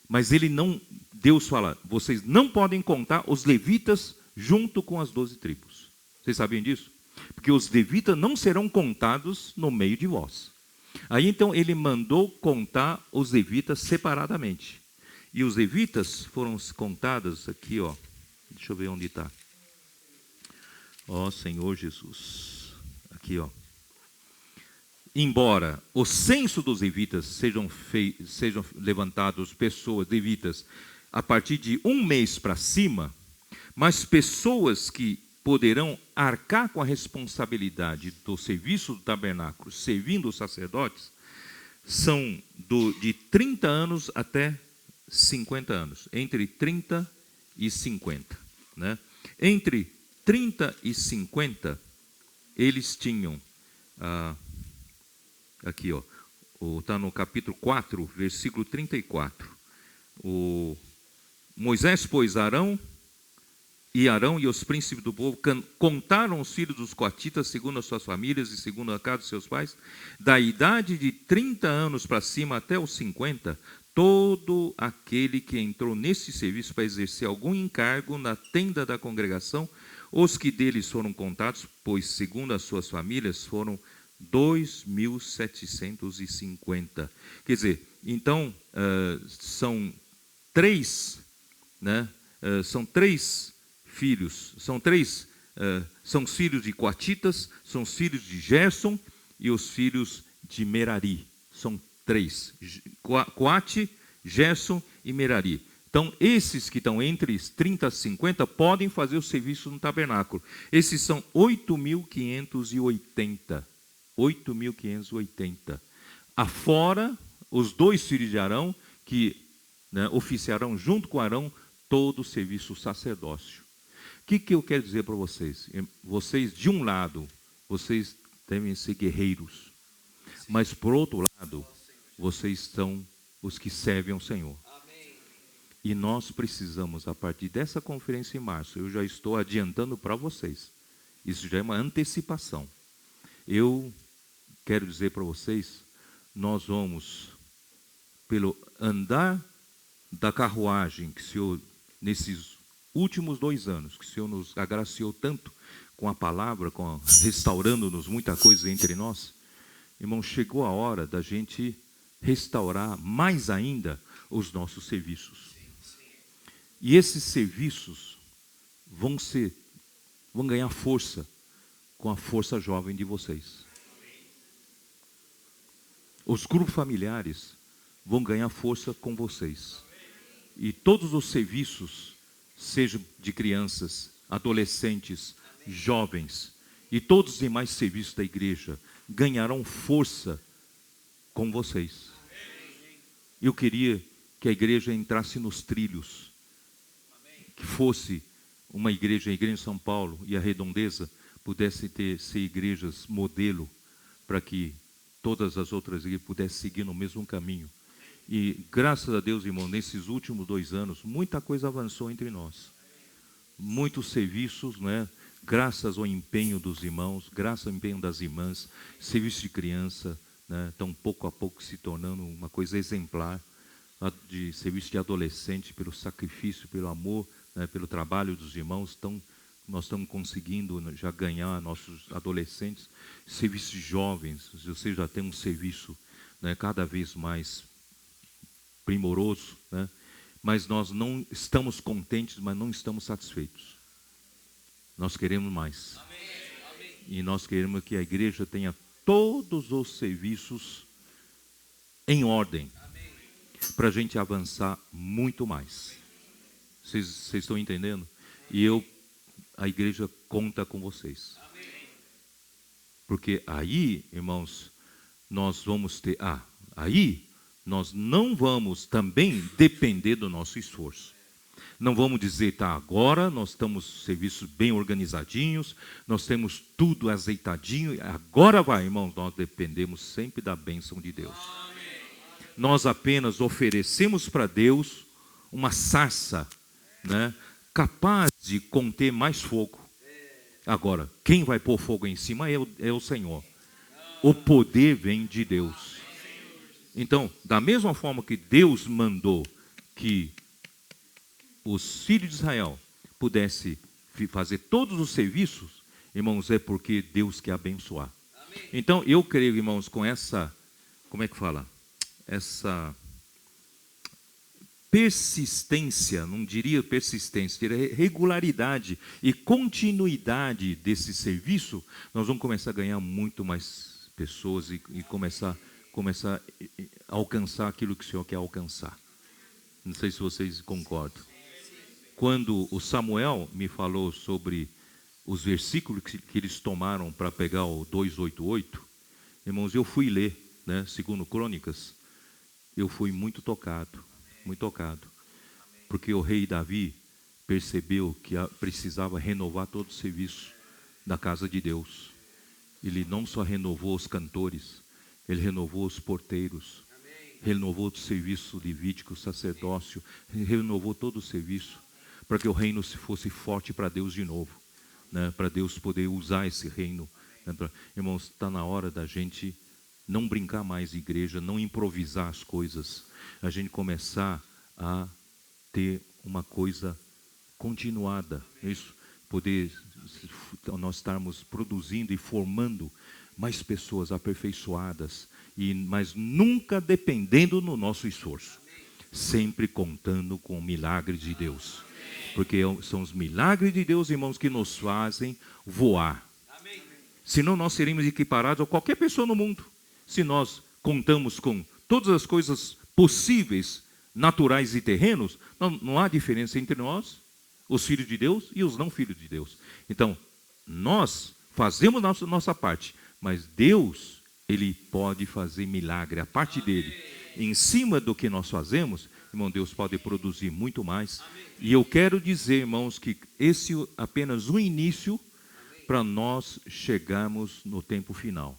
mas Deus fala, vocês não podem contar os levitas junto com as 12 tribos. Vocês sabiam disso? Porque os levitas não serão contados no meio de vós. Aí então ele mandou contar os levitas separadamente. E os levitas foram contados aqui, ó. Deixa eu ver onde está. Ó Senhor Jesus. Aqui, ó. Embora o censo dos levitas sejam levantados pessoas levitas a partir de um mês para cima, mas pessoas que poderão arcar com a responsabilidade do serviço do tabernáculo, servindo os sacerdotes, são de 30 anos até 50 anos. Entre 30 e 50. Né? Entre 30 e 50, eles tinham, aqui, ó, está no capítulo 4, versículo 34. Moisés, pois, Arão e os príncipes do povo contaram os filhos dos coatitas segundo as suas famílias e segundo a casa de seus pais, da idade de 30 anos para cima até os 50, todo aquele que entrou nesse serviço para exercer algum encargo na tenda da congregação Os que deles foram contados, pois segundo as suas famílias, foram 2.750. Quer dizer, então, são três, né? São três filhos, são os filhos de Coatitas, são os filhos de Gerson e os filhos de Merari. São três, Coate, Gerson e Merari. Então, esses que estão entre 30 e 50 podem fazer o serviço no tabernáculo. Esses são 8.580. 8.580. Afora os 2 filhos de Arão, que, né, oficiarão junto com Arão todo o serviço sacerdócio. O que eu quero dizer para vocês? Vocês, de um lado, vocês devem ser guerreiros. Mas, por outro lado, vocês são os que servem ao Senhor. E nós precisamos, a partir dessa conferência em março, eu já estou adiantando para vocês. Isso já é uma antecipação. Eu quero dizer para vocês, nós vamos, pelo andar da carruagem que o Senhor, nesses últimos 2 anos, que o Senhor nos agraciou tanto com a palavra, restaurando-nos muita coisa entre nós, irmão, chegou a hora da gente restaurar mais ainda os nossos serviços. E esses serviços vão ganhar força com a força jovem de vocês. Os grupos familiares vão ganhar força com vocês. E todos os serviços, sejam de crianças, adolescentes, jovens, e todos os demais serviços da igreja, ganharão força com vocês. Eu queria que a igreja entrasse nos trilhos, que fosse uma igreja, a igreja de São Paulo e a Redondeza, pudesse ser igrejas modelo, para que todas as outras igrejas pudessem seguir no mesmo caminho. E graças a Deus, irmão, nesses últimos 2 anos, muita coisa avançou entre nós. Muitos serviços, né? Graças ao empenho dos irmãos, graças ao empenho das irmãs, serviço de criança, né? Estão pouco a pouco se tornando uma coisa exemplar, de serviço de adolescente, pelo sacrifício, pelo amor, né? Pelo trabalho dos irmãos. Nós estamos conseguindo já ganhar nossos adolescentes. Serviço de jovens, você já tem um serviço, né, cada vez mais primoroso, né? Mas nós não estamos contentes, mas não estamos satisfeitos. Nós queremos mais. Amém. E nós queremos que a igreja tenha todos os serviços em ordem, para a gente avançar muito mais. Vocês estão entendendo? E a igreja conta com vocês. Porque aí, irmãos, nós vamos ter... aí nós não vamos também depender do nosso esforço. Não vamos dizer, tá, agora nós estamos serviços bem organizadinhos, nós temos tudo azeitadinho, agora vai, irmãos, nós dependemos sempre da bênção de Deus. Nós apenas oferecemos para Deus uma sarça, né, capaz de conter mais fogo. Agora, quem vai pôr fogo em cima é o Senhor. O poder vem de Deus. Então, da mesma forma que Deus mandou que os filhos de Israel pudessem fazer todos os serviços, irmãos, é porque Deus quer abençoar. Então, eu creio, irmãos, com essa, como é que fala? Essa persistência, não diria persistência, diria regularidade e continuidade desse serviço, nós vamos começar a ganhar muito mais pessoas e começar a alcançar aquilo que o Senhor quer alcançar. Não sei se vocês concordam. Quando o Samuel me falou sobre os versículos que eles tomaram para pegar o 288, irmãos, eu fui ler, né, segundo Crônicas, eu fui muito tocado, porque o rei Davi percebeu que precisava renovar todo o serviço da casa de Deus. Ele não só renovou os cantores, ele renovou os porteiros, renovou o serviço levítico, o sacerdócio, renovou todo o serviço, para que o reino fosse forte para Deus de novo, né? Para Deus poder usar esse reino, né? Irmãos, está na hora da gente não brincar mais de igreja, não improvisar as coisas, a gente começar a ter uma coisa continuada, isso, poder nós estarmos produzindo e formando mais pessoas aperfeiçoadas, mas nunca dependendo do nosso esforço, sempre contando com o milagre de Deus, porque são os milagres de Deus, irmãos, que nos fazem voar. Senão nós seríamos equiparados a qualquer pessoa no mundo, se nós contamos com todas as coisas possíveis, naturais e terrenos. Não há diferença entre nós, os filhos de Deus, e os não filhos de Deus. Então, nós fazemos nossa parte, mas Deus, Ele pode fazer milagre, a parte dele. Em cima do que nós fazemos, irmão, Deus pode produzir muito mais. E eu quero dizer, irmãos, que esse é apenas o início para nós chegarmos no tempo final.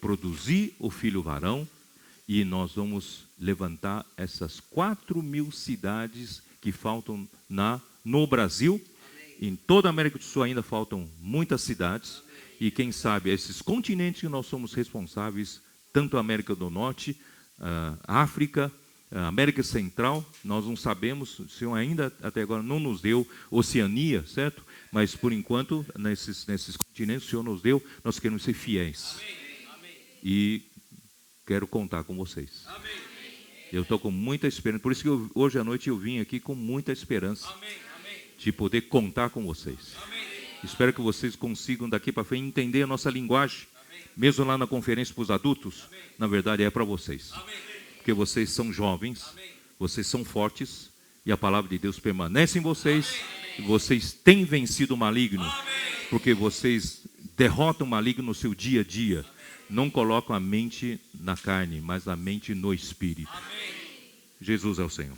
Produzir o filho varão, e nós vamos levantar essas 4.000 cidades que faltam no Brasil. Em toda a América do Sul ainda faltam muitas cidades. E quem sabe esses continentes que nós somos responsáveis, tanto a América do Norte, a África, a América Central, nós não sabemos, o Senhor ainda até agora não nos deu Oceania, certo? Mas por enquanto, nesses continentes o Senhor nos deu, nós queremos ser fiéis. E quero contar com vocês. Eu estou com muita esperança, por isso que hoje à noite eu vim aqui com muita esperança de poder contar com vocês. Espero que vocês consigam daqui para frente entender a nossa linguagem, mesmo lá na conferência para os adultos, na verdade é para vocês. Porque vocês são jovens, vocês são fortes, e a palavra de Deus permanece em vocês, e vocês têm vencido o maligno, porque vocês derrotam o maligno no seu dia a dia. Não colocam a mente na carne, mas a mente no Espírito. Jesus é o Senhor.